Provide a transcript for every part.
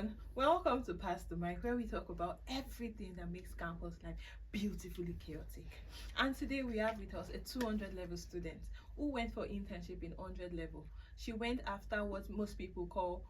everyone. Welcome to Pass the Mic, where we talk about everything that makes campus life beautifully chaotic. And today we have with us a 200 level student who went for internship in 100 level. She went after what most people call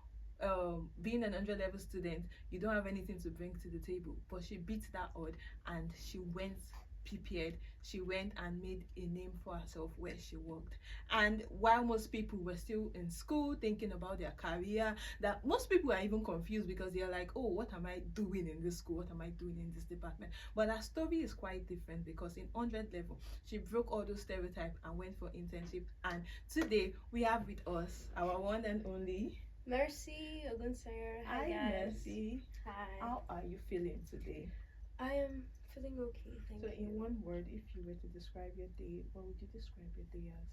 being an 100 level student. You don't have anything to bring to the table, but she beat that odd and she went prepared. She went and made a name for herself where she worked. And while most people were still in school thinking about their career, that most people are even confused because they're like, oh, what am I doing in this school? What am I doing in this department? But her story is quite different because in 100 level, she broke all those stereotypes and went for internship. And today we have with us our one and only Mercy Ogunsayer. Hi, guys. Mercy. Hi. How are you feeling today? I am feeling okay, thank So, you. in one word, if you were to describe your day, what would you describe your day as?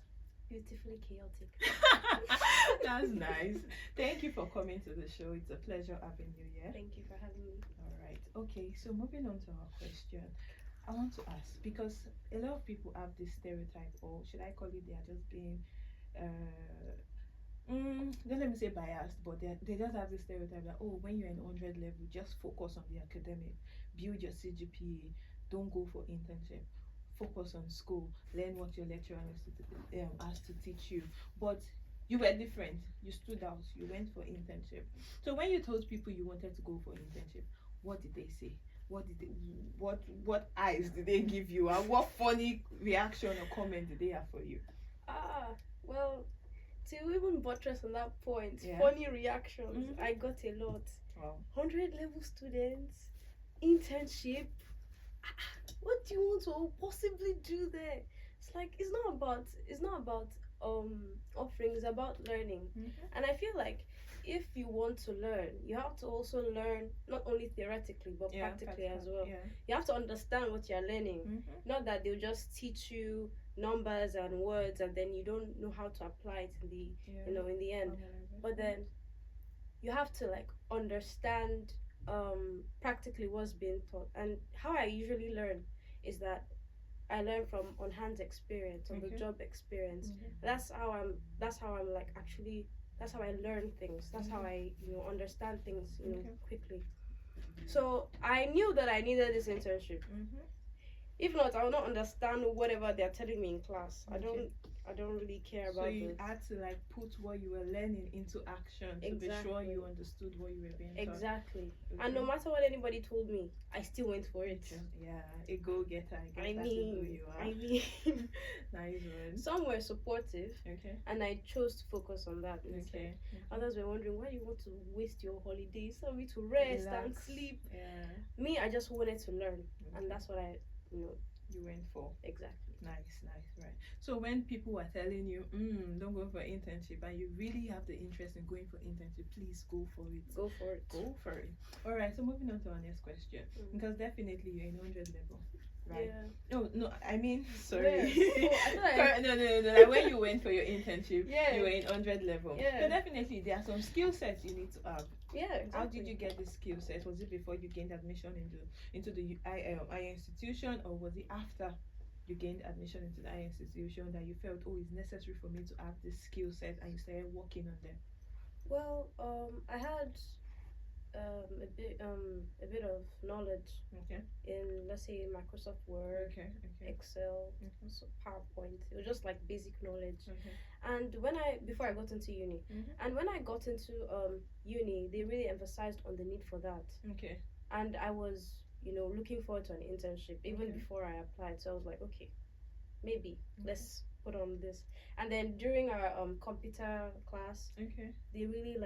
Beautifully chaotic. That's nice. Thank you for coming to the show. It's a pleasure having you here. Thank you for having me. All right. Okay, so moving on to our question. I want to ask because a lot of people have this stereotype, or should I call it they are just being don't let me say biased, but they just have this stereotype that, oh, when you're in 100 level, just focus on the academic, build your CGPA, don't go for internship, focus on school, learn what your lecturer has to teach you. But you were different. You stood out. You went for internship. So when you told people you wanted to go for internship, what did they say? What eyes did they give you, and what funny reaction or comment did they have for you? Well, to even buttress on that point, Yeah. funny reactions, I got a lot. Wow. 100 level students, internship. What do you want to possibly do there? It's like it's not about offering, it's about learning. And I feel like if you want to learn, you have to also learn not only theoretically but practically as well. Yeah. You have to understand what you're learning. Not that they'll just teach you numbers and words and then you don't know how to apply it in the in the end. But then you have to like understand practically what's being taught. And how I usually learn is that I learn from on hand experience, on the job experience. That's how I'm like actually, that's how I learn things. That's how I understand things quickly. So I knew that I needed this internship. If not, I will not understand whatever they're telling me in class. I don't really care about it. So you had to like put what you were learning into action to be sure you understood what you were being taught. Exactly. And no matter what anybody told me, I still went for it. Yeah, a go-getter. I mean, nice one. Some were supportive. Okay. And I chose to focus on that instead. Okay. Others were wondering why you want to waste your holidays. Tell me to rest and sleep. Yeah. Me, I just wanted to learn, and that's what you went for. Exactly. Nice, right. So when people were telling you, don't go for internship, and you really have the interest in going for internship, please go for it. Go for it. Go for it. All right. So moving on to our next question, because definitely you're in 100 level, right? Yeah. No. I mean, sorry. Yeah. No. Like when you went for your internship, you were in 100 level. Yeah. So definitely there are some skill sets you need to have. Yeah, exactly. How did you get the skill set? Was it before you gained admission into the higher institution, or was it after you gained admission into the higher institution that you felt, oh, it's necessary for me to have this skill set, and you started working on them? Well, I had a bit of knowledge in, let's say, Microsoft Word, Excel, so PowerPoint. It was just like basic knowledge. And before I got into uni, and when I got into uni, they really emphasized on the need for that. And I was looking forward to an internship even before I applied. So I was like, okay, maybe let's put on this. And then during our computer class, they really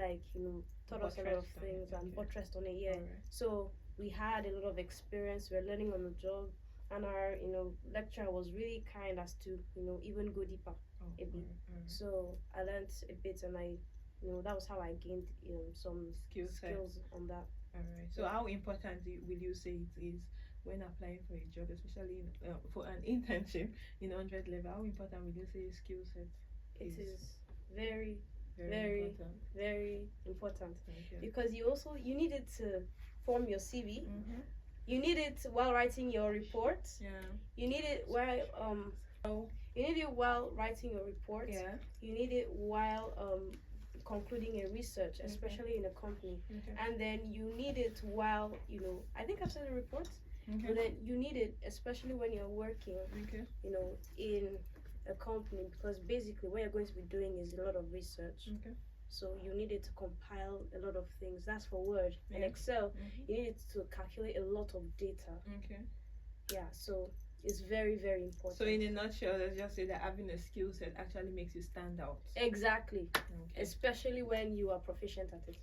taught us a lot of things and buttressed on it. Yeah. So we had a lot of experience. We were learning on the job, and our lecturer was really kind as to even go deeper a bit. So I learned a bit, and I that was how I gained some skills on that. All right. So how important will you say it is when applying for a job, especially for an internship in 100 level? How important will you say skill set is? It is very important because you need it to form your CV. You need it while writing your report. You need it while writing your report. You need it while concluding a research, especially in a company, and then you need it while, you know, I think I've sent a report, but then you need it especially when you're working, you know, in a company, because basically what you're going to be doing is a lot of research. So you need it to compile a lot of things. That's for Word. And Excel, you need it to calculate a lot of data. Yeah, so it's very, very important. So in a nutshell, let's just say that having a skill set actually makes you stand out. Exactly. Especially when you are proficient at it.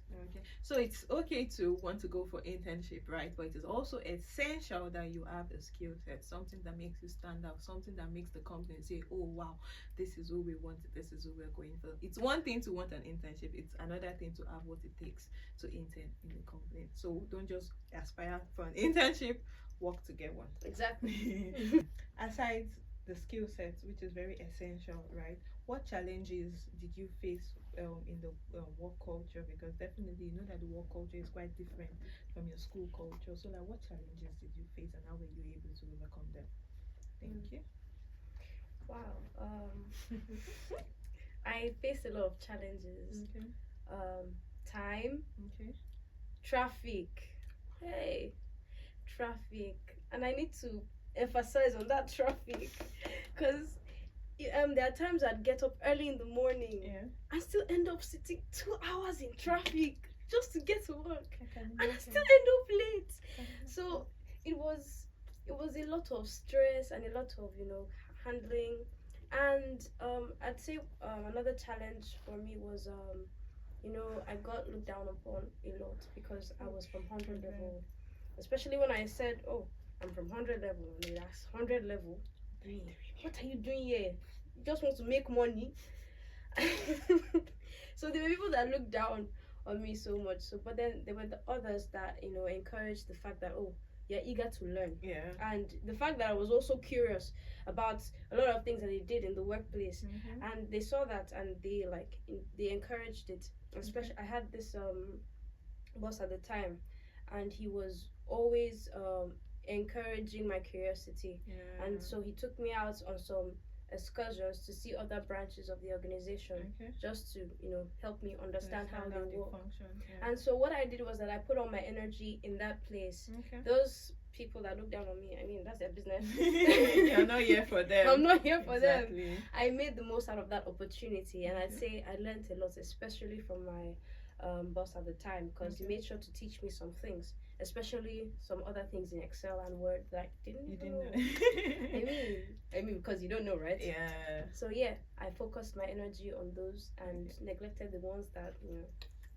So it's okay to want to go for internship, right? But it is also essential that you have a skill set, something that makes you stand out, something that makes the company say, oh wow, this is who we want, this is who we're going for. It's one thing to want an internship, it's another thing to have what it takes to intern in the company. So don't just aspire for an internship, work to get one. Exactly. Aside the skill sets, which is very essential, right? What challenges did you face in the work culture? Because definitely you know that the work culture is quite different from your school culture. So like, what challenges did you face and how were you able to overcome them? Thank you. Wow. I faced a lot of challenges. Time. Traffic. Hey, traffic. And I need to emphasize on that traffic, because there are times I'd get up early in the morning and still end up sitting 2 hours in traffic just to get to work, and I still end up late. So it was a lot of stress and a lot of, you know, handling. And I'd say another challenge for me was you know, I got looked down upon a lot because I was from 100 level, especially when I said, oh, I'm from 100 level, and they asked 100 level, what are you doing here? You just want to make money. So there were people that looked down on me so much. So, but then there were the others that, you know, encouraged the fact that, oh, you're eager to learn. And the fact that I was also curious about a lot of things that they did in the workplace, and they saw that and they encouraged it. Especially, I had this boss at the time, and he was always encouraging my curiosity, and so he took me out on some excursions to see other branches of the organization, just to, you know, help me understand how they work. And so what I did was that I put all my energy in that place. Those people that look down on me, I mean, that's their business. You're not here for them. I'm not here for them. I made the most out of that opportunity, and I'd say I learned a lot, especially from my boss at the time, because he made sure to teach me some things, especially some other things in Excel and Word that I didn't know. I mean, because you don't know, right? So yeah, I focused my energy on those and neglected the ones that, you know,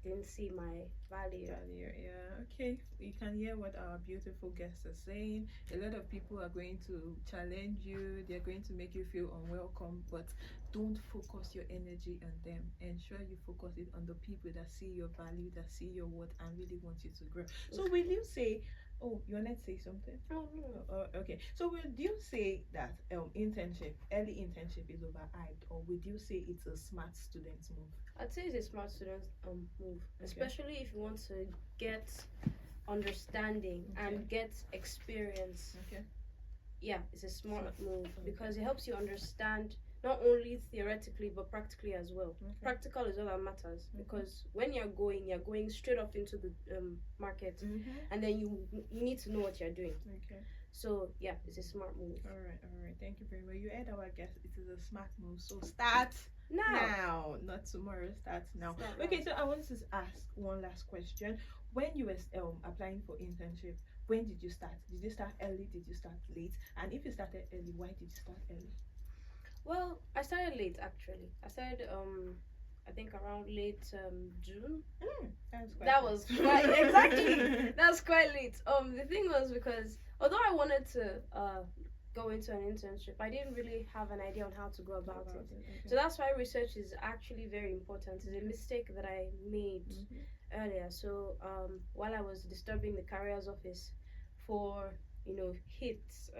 didn't see my value. Okay, you can hear what our beautiful guests are saying. A lot of people are going to challenge you, they're going to make you feel unwelcome, but don't focus your energy on them. Ensure you focus it on the people that see your value, that see your worth, and really want you to grow. So will you say, oh, you wanted to say something? Oh, no. Okay. So would you say that early internship is overhyped, or would you say it's a smart student move? I'd say it's a smart student move, especially if you want to get understanding and get experience. Yeah, it's a smart move because it helps you understand not only theoretically but practically as well. Practical is all that matters, because when you're going straight up into the market, and then you need to know what you're doing. So yeah, it's a smart move. All right. Thank you very much. You heard our guest. It is a smart move. So start now, not tomorrow. Start now. Okay. So I want to ask one last question. When you were applying for internship, when did you start? Did you start early? Did you start late? And if you started early, why did you start early? Well, I started late actually. I started I think around late June. That was quite exactly. That's quite late. The thing was, because although I wanted to go into an internship, I didn't really have an idea on how to go about it. So that's why research is actually very important. It's a mistake that I made earlier. So while I was disturbing the careers office for, you know, hits,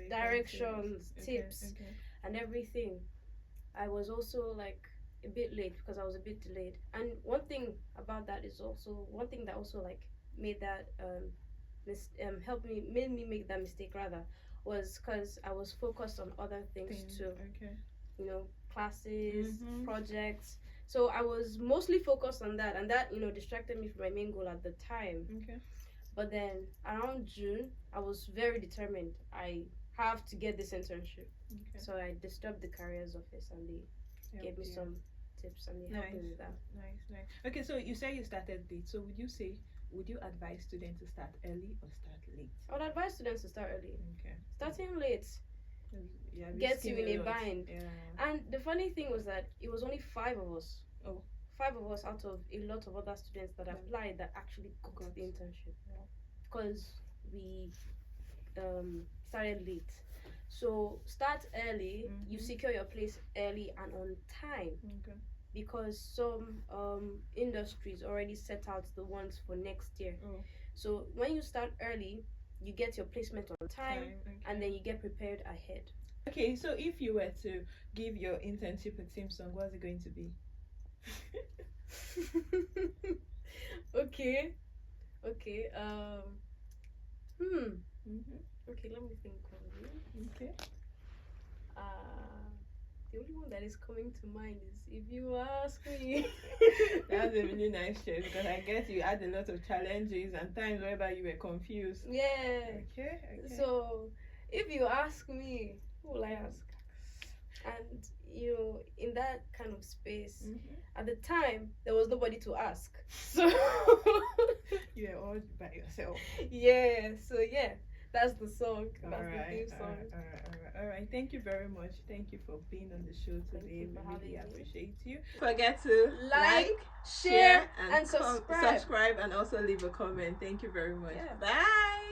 directions, tips, and everything, I was also like a bit late because I was a bit delayed. And one thing about that is also one thing that also like made that made me make that mistake rather, was because I was focused on other things too. You know, classes, projects. So I was mostly focused on that, and that distracted me from my main goal at the time. Okay. But then around June, I was very determined. I have to get this internship. Okay. So I disturbed the careers office, and they gave me some tips, and they helped me with that. Nice. Okay, so you say you started late. So would you advise students to start early or start late? I would advise students to start early. Okay. Starting late gets you in a bind. Yeah. And the funny thing was that it was only 5 of us. Oh. 5 of us out of a lot of other students that applied that actually got the internship. Yeah. Because we started late. So start early, you secure your place early and on time. Okay. Because some industries already set out the ones for next year. Oh. So when you start early, you get your placement on time. Okay. And then you get prepared ahead. Okay, so if you were to give your internship a theme song, what's it going to be? Okay. Okay, let me think of it. Okay. The only one that is coming to mind is If You Ask Me. That's a really nice choice, because I guess you had a lot of challenges and times whereby you were confused. Yeah. Okay. So, if you ask me, who will I ask? And in that kind of space, at the time there was nobody to ask. So you were all by yourself. Yeah. So yeah. That's the song. That's the theme song. All right. Thank you very much. Thank you for being on the show today. We really appreciate you. Forget to like, share, and subscribe, and also leave a comment. Thank you very much. Yeah. Bye.